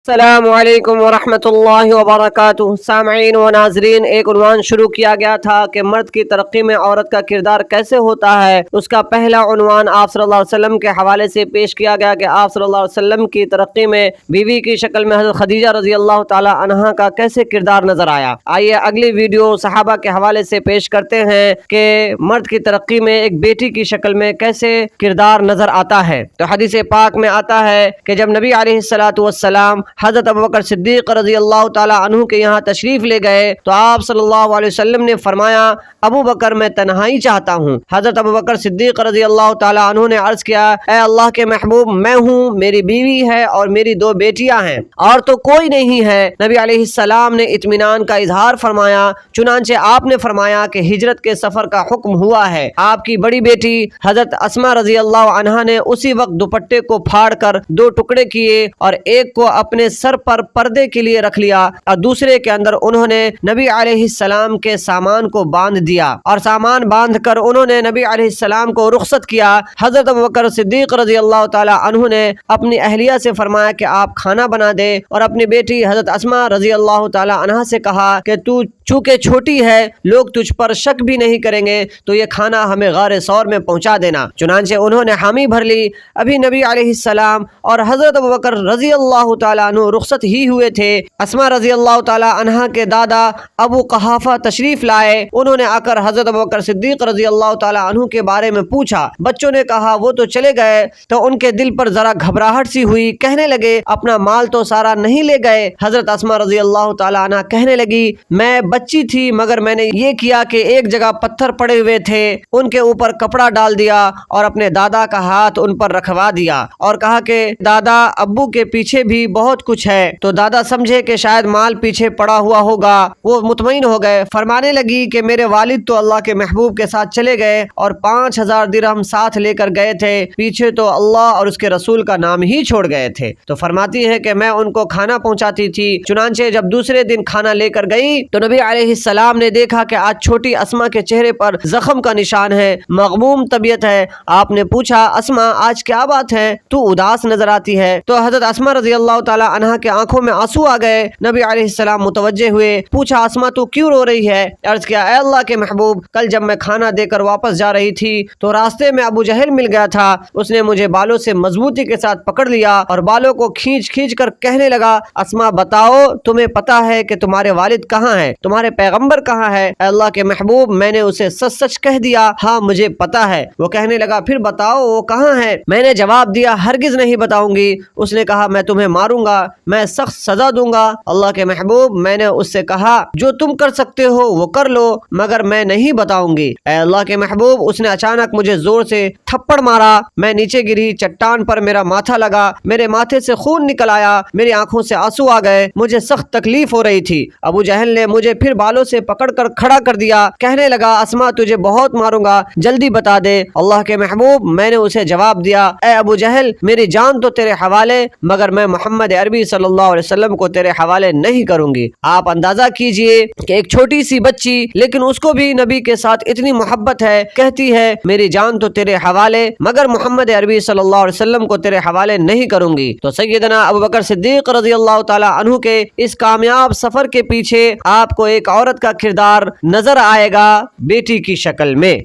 السلام علیکم ورحمۃ اللہ وبرکاتہ۔ سامعین و ناظرین، ایک عنوان شروع کیا گیا تھا کہ مرد کی ترقی میں عورت کا کردار کیسے ہوتا ہے۔ اس کا پہلا عنوان آپ صلی اللہ علیہ وسلم کے حوالے سے پیش کیا گیا کہ آپ صلی اللہ علیہ وسلم کی ترقی میں بیوی کی شکل میں حضرت خدیجہ رضی اللہ تعالی عنہا کا کیسے کردار نظر آیا۔ آئیے اگلی ویڈیو صحابہ کے حوالے سے پیش کرتے ہیں کہ مرد کی ترقی میں ایک بیٹی کی شکل میں کیسے کردار نظر آتا ہے۔ تو حدیث پاک میں آتا ہے کہ جب نبی علیہ الصلوۃ والسلام حضرت ابوبکر صدیق رضی اللہ تعالی عنہ کے یہاں تشریف لے گئے تو آپ صلی اللہ علیہ وسلم نے فرمایا، ابو بکر میں تنہائی چاہتا ہوں۔ حضرت ابوبکر صدیق رضی اللہ تعالی عنہ نے عرض کیا، اے اللہ کے محبوب، میں ہوں، میری بیوی ہے اور میری 2 بیٹیاں ہیں، اور تو کوئی نہیں ہے۔ نبی علیہ السلام نے اطمینان کا اظہار فرمایا، چنانچہ آپ نے فرمایا کہ ہجرت کے سفر کا حکم ہوا ہے۔ آپ کی بڑی بیٹی حضرت اسماء رضی اللہ عنہا نے اسی وقت دوپٹے کو پھاڑ کر 2 ٹکڑے کیے اور ایک کو اپنے سر پر پردے کے لیے رکھ لیا اور دوسرے کے اندر انہوں نے نبی علیہ السلام کے سامان کو باندھ دیا، اور سامان باندھ کر انہوں نے نبی علیہ السلام کو رخصت کیا۔ حضرت ابوبکر صدیق رضی اللہ تعالی عنہ نے اپنی اہلیہ سے فرمایا کہ آپ کھانا بنا دے، اور اپنی بیٹی حضرت اسماء رضی اللہ تعالی عنہا سے کہا کہ تو چونکہ چھوٹی ہے، لوگ تجھ پر شک بھی نہیں کریں گے، تو یہ کھانا ہمیں غار ثور میں پہنچا دینا۔ چنانچہ انہوں نے حامی بھر لی۔ ابھی نبی علیہ السلام اور حضرت ابوبکر رضی اللہ تعالی عنہ رخصت ہی ہوئے تھے، اسماء رضی اللہ تعالی عنہا کے دادا ابو قحافہ تشریف لائے۔ انہوں نے آ کر حضرت ابوبکر صدیق رضی اللہ تعالی عنہ کے بارے میں پوچھا۔ بچوں نے کہا وہ تو چلے گئے، تو ان کے دل پر ذرا گھبراہٹ سی ہوئی، کہنے لگے اپنا مال تو سارا نہیں لے گئے۔ حضرت اسماء رضی اللہ تعالی عنہا کہنے لگی، میں بچی تھی مگر میں نے یہ کیا کہ ایک جگہ پتھر پڑے ہوئے تھے، ان کے اوپر کپڑا ڈال دیا اور اپنے دادا کا ہاتھ ان پر رکھوا دیا اور کہا کہ دادا ابو کے پیچھے بھی بہت کچھ ہے۔ تو دادا سمجھے کہ شاید مال پیچھے پڑا ہوا ہوگا، وہ مطمئن ہو گئے۔ فرمانے لگی کہ میرے والد تو اللہ کے محبوب کے ساتھ چلے گئے اور 5000 درہم ساتھ لے کر گئے تھے، پیچھے تو اللہ اور اس کے رسول کا نام ہی چھوڑ گئے تھے۔ تو فرماتی ہے کہ میں ان کو کھانا پہنچاتی تھی۔ چنانچہ جب دوسرے دن کھانا لے کر گئی تو نبی علیہ السلام نے دیکھا کہ آج چھوٹی اسماء کے چہرے پر زخم کا نشان ہے، مغموم طبیعت ہے۔ آپ نے پوچھا، اسماء آج کیا بات ہے، تو اداس نظر آتی ہے؟ تو حضرت اسماء رضی اللہ تعالی عنہا کے آنکھوں میں آنسو آ گئے۔ نبی علیہ السلام متوجہ ہوئے، پوچھا اسماء تو کیوں رو رہی ہے؟ عرض کیا، اے اللہ کے محبوب، کل جب میں کھانا دے کر واپس جا رہی تھی تو راستے میں ابو جہل مل گیا تھا، اس نے مجھے بالوں سے مضبوطی کے ساتھ پکڑ لیا اور بالوں کو کھینچ کھینچ کر کہنے لگا، اسماء بتاؤ تمہیں پتا ہے کہ تمہارے والد کہاں ہے، تمہارے پیغمبر کہاں ہے؟ اے اللہ کے محبوب، میں نے اسے سچ سچ کہہ دیا، ہاں مجھے پتا ہے۔ وہ کہنے لگا، پھر بتاؤ وہ کہاں ہے؟ میں نے جواب دیا، ہرگز نہیں بتاؤں گی۔ اس نے کہا، میں تمہیں ماروں گا، میں سخت سزا دوں گا۔ اللہ کے محبوب، میں نے اس سے کہا جو تم کر سکتے ہو وہ کر لو، مگر میں نہیں بتاؤں گی۔ اے اللہ کے محبوب، اس نے اچانک مجھے زور سے تھپڑ مارا، میں نیچے گری، چٹان پر میرا ماتھا لگا، میرے ماتھے سے خون نکل آیا، میری آنکھوں سے آنسو آ گئے، مجھے سخت تکلیف ہو رہی تھی۔ ابو جہل نے مجھے پھر بالوں سے پکڑ کر کھڑا کر دیا، کہنے لگا، اسماء تجھے بہت ماروں گا، جلدی بتا دے۔ اللہ کے محبوب، میں نے اسے جواب دیا، اے ابو جہل، میری جان تو تیرے حوالے، مگر میں محمد عربی صلی اللہ علیہ وسلم کو تیرے حوالے نہیں کروں گی۔ آپ اندازہ کیجئے کہ ایک چھوٹی سی بچی، لیکن اس کو بھی نبی کے ساتھ اتنی محبت ہے، کہتی ہے میری جان تو تیرے حوالے، مگر محمد عربی صلی اللہ علیہ وسلم کو تیرے حوالے نہیں کروں گی۔ تو سیدنا ابوبکر صدیق رضی اللہ تعالی عنہ کے اس کامیاب سفر کے پیچھے آپ کو ایک عورت کا کردار نظر آئے گا بیٹی کی شکل میں۔